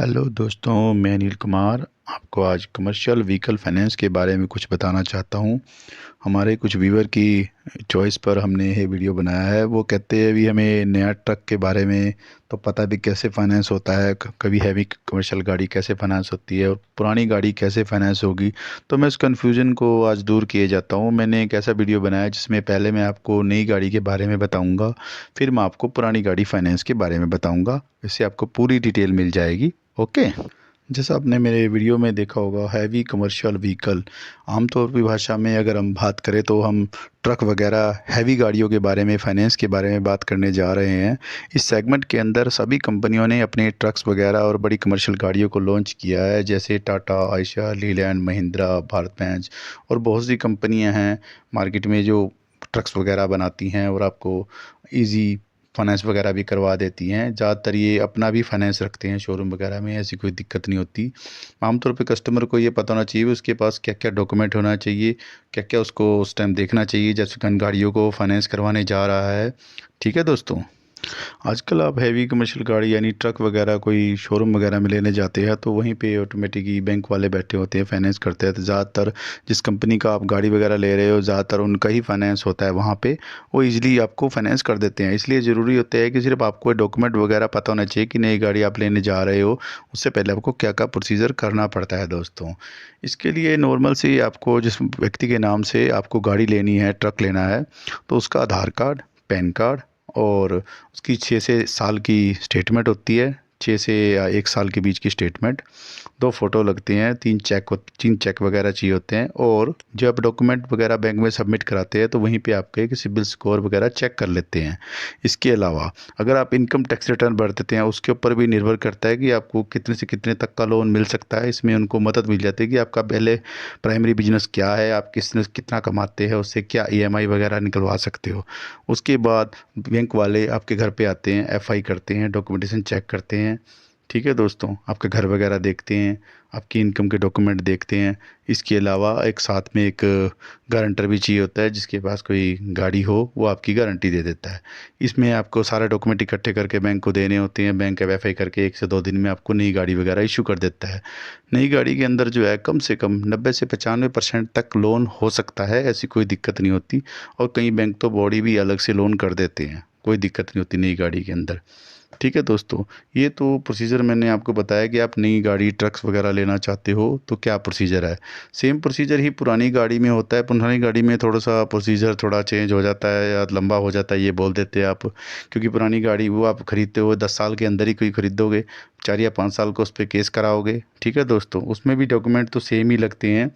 Hello दोस्तों, मैं अनिल कुमार आपको आज कमर्शियल व्हीकल फाइनेंस के बारे में कुछ बताना चाहता हूँ। हमारे कुछ व्यूअर की चॉइस पर हमने ये वीडियो बनाया है। वो कहते हैं भी हमें नया ट्रक के बारे में तो पता भी कैसे फाइनेंस होता है, कभी हैवी कमर्शियल गाड़ी कैसे फाइनेंस होती है और पुरानी गाड़ी कैसे फाइनेंस होगी। तो मैं इस कन्फ्यूज़न को आज दूर किए जाता हूँ। मैंने एक ऐसा वीडियो बनाया जिसमें पहले मैं आपको नई गाड़ी के बारे में बताऊँगा, फिर मैं आपको पुरानी गाड़ी फाइनेंस के बारे में बताऊँगा। इससे आपको पूरी डिटेल मिल जाएगी। ओके। जैसा आपने मेरे वीडियो में देखा होगा, हैवी कमर्शियल व्हीकल आमतौर पर भाषा में अगर हम बात करें तो हम ट्रक वगैरह हैवी गाड़ियों के बारे में, फाइनेंस के बारे में बात करने जा रहे हैं। इस सेगमेंट के अंदर सभी कंपनियों ने अपने ट्रक्स वगैरह और बड़ी कमर्शियल गाड़ियों को लॉन्च किया है, जैसे टाटा, आयशर, लीलैंड, महिंद्रा, भारत बेंज और बहुत सी कंपनियां हैं मार्केट में जो ट्रक्स वगैरह बनाती हैं और आपको इजी फाइनेंस वगैरह भी करवा देती हैं। ज़्यादातर ये अपना भी फाइनेंस रखते हैं शोरूम वगैरह में, ऐसी कोई दिक्कत नहीं होती। आमतौर पे कस्टमर को ये पता होना चाहिए उसके पास क्या क्या डॉक्यूमेंट होना चाहिए, क्या क्या उसको उस टाइम देखना चाहिए जैसे कन गाड़ियों को फाइनेंस करवाने जा रहा है। ठीक है दोस्तों। आजकल आप हैवी कमर्शियल गाड़ी यानी ट्रक वगैरह कोई शोरूम वगैरह में लेने जाते हैं तो वहीं पे ऑटोमेटिक ही बैंक वाले बैठे होते हैं, फाइनेंस करते हैं। तो ज़्यादातर जिस कंपनी का आप गाड़ी वगैरह ले रहे हो, ज़्यादातर उनका ही फाइनेंस होता है वहाँ पे। वो इजीली आपको फाइनेंस कर देते हैं। इसलिए ज़रूरी होता है कि सिर्फ आपको डॉक्यूमेंट वगैरह पता होना चाहिए कि नई गाड़ी आप लेने जा रहे हो, उससे पहले आपको क्या क्या प्रोसीजर करना पड़ता है दोस्तों। इसके लिए नॉर्मल से आपको जिस व्यक्ति के नाम से आपको गाड़ी लेनी है, ट्रक लेना है, तो उसका आधार कार्ड, पैन कार्ड और उसकी 6 से साल की स्टेटमेंट होती है, 6 से 1 साल के बीच की स्टेटमेंट, 2 फ़ोटो लगती हैं, 3 चेक वगैरह चाहिए होते हैं। और जब आप डॉक्यूमेंट वगैरह बैंक में सबमिट कराते हैं तो वहीं पे आपके कि सिबिल स्कोर वगैरह चेक कर लेते हैं। इसके अलावा अगर आप इनकम टैक्स रिटर्न भर देते हैं उसके ऊपर भी निर्भर करता है कि आपको कितने से कितने तक का लोन मिल सकता है। इसमें उनको मदद मिल जाती है कि आपका पहले प्राइमरी बिजनेस क्या है, आप कितना कमाते हैं, उससे क्या ईएमआई वगैरह निकलवा सकते हो। उसके बाद बैंक वाले आपके घर पे आते हैं, एफआई करते हैं, डॉक्यूमेंटेशन चेक करते हैं। ठीक है दोस्तों, आपके घर वगैरह देखते हैं, आपकी इनकम के डॉक्यूमेंट देखते हैं। इसके अलावा एक साथ में एक गारंटर भी चाहिए होता है, जिसके पास कोई गाड़ी हो वो आपकी गारंटी दे देता है। इसमें आपको सारे डॉक्यूमेंट इकट्ठे करके बैंक को देने होते हैं। बैंक वेरीफाई करके 1 से 2 दिन में आपको नई गाड़ी वगैरह इशू कर देता है। नई गाड़ी के अंदर जो है कम से कम 90 से 95% तक लोन हो सकता है, ऐसी कोई दिक्कत नहीं होती। और कई बैंक तो बॉडी भी अलग से लोन कर देते हैं, कोई दिक्कत नहीं होती नई गाड़ी के अंदर। ठीक है दोस्तों, ये तो प्रोसीजर मैंने आपको बताया कि आप नई गाड़ी ट्रक्स वगैरह लेना चाहते हो तो क्या प्रोसीजर है। सेम प्रोसीजर ही पुरानी गाड़ी में होता है। पुरानी गाड़ी में थोड़ा सा प्रोसीजर थोड़ा चेंज हो जाता है या लंबा हो जाता है, ये बोल देते हैं आप, क्योंकि पुरानी गाड़ी वो आप खरीदते हो 10 साल के अंदर ही कोई खरीदोगे, 4 या 5 साल को उस पर केस कराओगे। ठीक है दोस्तों, उसमें भी डॉक्यूमेंट तो सेम ही लगते हैं,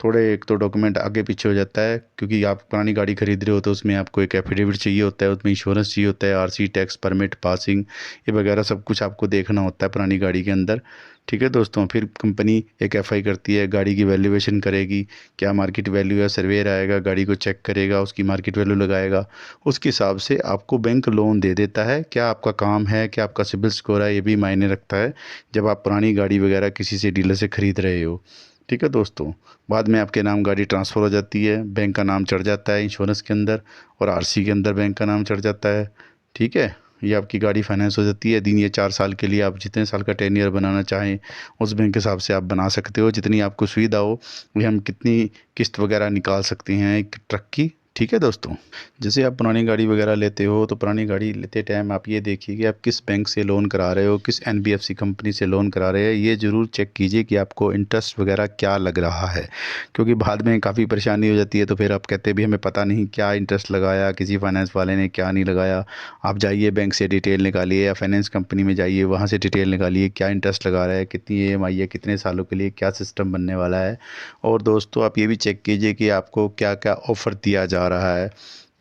थोड़े एक तो डॉक्यूमेंट आगे पीछे हो जाता है, क्योंकि आप पुरानी गाड़ी खरीद रहे हो तो उसमें आपको एक एफिडेविट चाहिए होता है, उसमें इंश्योरेंस चाहिए होता है, आरसी, टैक्स, परमिट, पासिंग, ये वगैरह सब कुछ आपको देखना होता है पुरानी गाड़ी के अंदर। ठीक है दोस्तों, फिर कंपनी एक एफआई करती है, गाड़ी की वैल्यूएशन करेगी, क्या मार्केट वैल्यू है, सर्वेयर आएगा, गाड़ी को चेक करेगा, उसकी मार्केट वैल्यू लगाएगा। उसके हिसाब से आपको बैंक लोन दे देता है। क्या आपका काम है, क्या आपका सिबिल स्कोर है, ये भी मायने रखता है जब आप पुरानी गाड़ी वगैरह किसी से डीलर से ख़रीद रहे हो। ठीक है दोस्तों, बाद में आपके नाम गाड़ी ट्रांसफ़र हो जाती है, बैंक का नाम चढ़ जाता है इंश्योरेंस के अंदर और आरसी के अंदर बैंक का नाम चढ़ जाता है। ठीक है, ये आपकी गाड़ी फाइनेंस हो जाती है। 3 या 4 साल के लिए आप जितने साल का टेन्योर बनाना चाहें उस बैंक के हिसाब से आप बना सकते हो, जितनी आपको सुविधा हो। ये हम कितनी किस्त वगैरह निकाल सकते हैं एक ट्रक की। ठीक है दोस्तों, जैसे आप पुरानी गाड़ी वगैरह लेते हो तो पुरानी गाड़ी लेते टाइम आप ये देखिए कि आप किस बैंक से लोन करा रहे हो, किस एनबीएफसी कंपनी से लोन करा रहे हैं। ये ज़रूर चेक कीजिए कि आपको इंटरेस्ट वगैरह क्या लग रहा है, क्योंकि बाद में काफ़ी परेशानी हो जाती है। तो फिर आप कहते भी हमें पता नहीं क्या इंटरेस्ट लगाया, किसी फाइनेंस वाले ने क्या नहीं लगाया। आप जाइए बैंक से डिटेल निकालिए या फाइनेंस कंपनी में जाइए, वहाँ से डिटेल निकालिए क्या इंटरेस्ट लगा रहा है, कितनी ईएमआई है, कितने सालों के लिए क्या सिस्टम बनने वाला है। और दोस्तों आप ये भी चेक कीजिए कि आपको क्या क्या ऑफ़र दिया जा रहा है,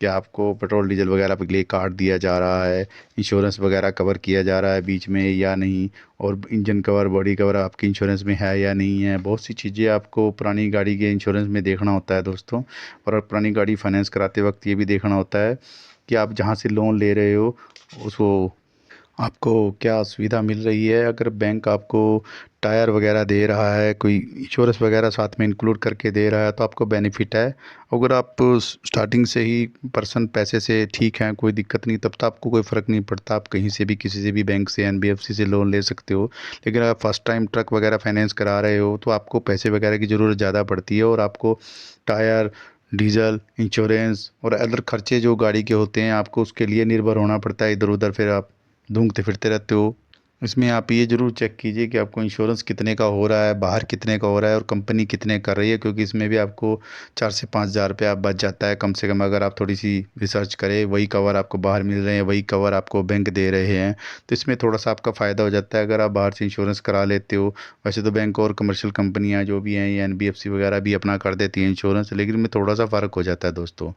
क्या आपको पेट्रोल डीजल वगैरह के लिए कार्ड दिया जा रहा है, इंश्योरेंस वगैरह कवर किया जा रहा है बीच में या नहीं, और इंजन कवर, बॉडी कवर आपकी इंश्योरेंस में है या नहीं है। बहुत सी चीज़ें आपको पुरानी गाड़ी के इंश्योरेंस में देखना होता है दोस्तों। और पुरानी गाड़ी फाइनेंस कराते वक्त ये भी देखना होता है कि आप जहाँ से लोन ले रहे हो उसको आपको क्या सुविधा मिल रही है। अगर बैंक आपको टायर वगैरह दे रहा है, कोई इंश्योरेंस वगैरह साथ में इंक्लूड करके दे रहा है, तो आपको बेनिफिट है। अगर आप स्टार्टिंग से ही पर्सन पैसे से ठीक हैं, कोई दिक्कत नहीं, तब तो आपको कोई फ़र्क नहीं पड़ता, आप कहीं से भी किसी से भी बैंक से एनबीएफसी से लोन ले सकते हो। लेकिन अगर फर्स्ट टाइम ट्रक वगैरह फाइनेंस करा रहे हो तो आपको पैसे वगैरह की ज़रूरत ज़्यादा पड़ती है, और आपको टायर, डीजल, इंश्योरेंस और अदर खर्चे जो गाड़ी के होते हैं, आपको उसके लिए निर्भर होना पड़ता है। इधर उधर फिर आप ढूंढते फिरते रहते हो। इसमें आप ये ज़रूर चेक कीजिए कि आपको इंश्योरेंस कितने का हो रहा है, बाहर कितने का हो रहा है, और कंपनी कितने कर रही है, क्योंकि इसमें भी आपको 4 से 5 हज़ार रुपये आप बच जाता है कम से कम। अगर आप थोड़ी सी रिसर्च करें, वही कवर आपको बाहर मिल रहे हैं, वही कवर आपको बैंक दे रहे हैं, तो इसमें थोड़ा सा आपका फ़ायदा हो जाता है अगर आप बाहर से इंश्योरेंस करा लेते हो। वैसे तो बैंक और कमर्शियल कंपनियां जो भी हैं, ये एनबीएफसी वगैरह भी अपना कर देती हैं इंश्योरेंस, लेकिन इनमें थोड़ा सा फ़र्क हो जाता है दोस्तों,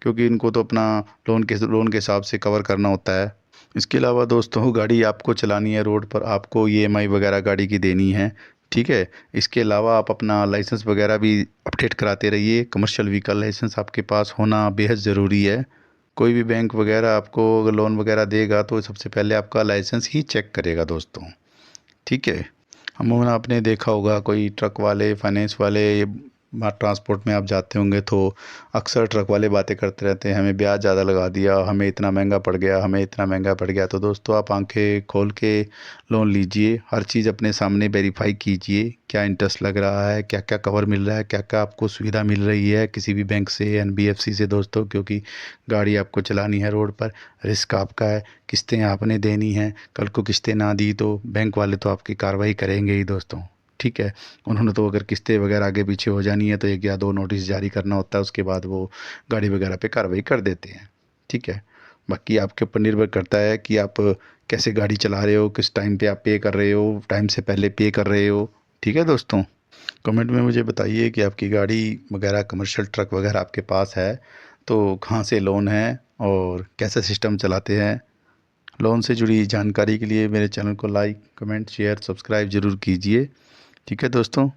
क्योंकि इनको तो अपना लोन के हिसाब से कवर करना होता है। इसके अलावा दोस्तों, गाड़ी आपको चलानी है रोड पर, आपको ईएमआई वगैरह गाड़ी की देनी है, ठीक है। इसके अलावा आप अपना लाइसेंस वगैरह भी अपडेट कराते रहिए। कमर्शियल व्हीकल लाइसेंस आपके पास होना बेहद ज़रूरी है। कोई भी बैंक वगैरह आपको अगर लोन वगैरह देगा तो सबसे पहले आपका लाइसेंस ही चेक करेगा दोस्तों, ठीक है। अमूमन आपने देखा होगा कोई ट्रक वाले, फाइनेंस वाले, ट्रांसपोर्ट में आप जाते होंगे तो अक्सर ट्रक वाले बातें करते रहते हैं, हमें ब्याज ज़्यादा लगा दिया, हमें इतना महंगा पड़ गया, हमें इतना महंगा पड़ गया। तो दोस्तों, आप आंखें खोल के लोन लीजिए, हर चीज़ अपने सामने वेरीफाई कीजिए, क्या इंटरेस्ट लग रहा है, क्या क्या कवर मिल रहा है, क्या क्या आपको सुविधा मिल रही है किसी भी बैंक से, एनबीएफसी से दोस्तों। क्योंकि गाड़ी आपको चलानी है रोड पर, रिस्क आपका है, किस्तें आपने देनी हैं। कल को किस्तें ना दी तो बैंक वाले तो आपकी कार्रवाई करेंगे ही दोस्तों, ठीक है। उन्होंने तो अगर किस्तें वगैरह आगे पीछे हो जानी है तो 1 या 2 नोटिस जारी करना होता है, उसके बाद वो गाड़ी वगैरह पे कार्रवाई कर देते हैं, ठीक है। बाकी आपके ऊपर निर्भर करता है कि आप कैसे गाड़ी चला रहे हो, किस टाइम पे आप पे कर रहे हो, टाइम से पहले पे कर रहे हो, ठीक है दोस्तों। कमेंट में मुझे बताइए कि आपकी गाड़ी वगैरह, कमर्शियल ट्रक वगैरह आपके पास है तो कहाँ से लोन है और कैसा सिस्टम चलाते हैं। लोन से जुड़ी जानकारी के लिए मेरे चैनल को लाइक, कमेंट, शेयर, सब्सक्राइब ज़रूर कीजिए, ठीक है दोस्तों।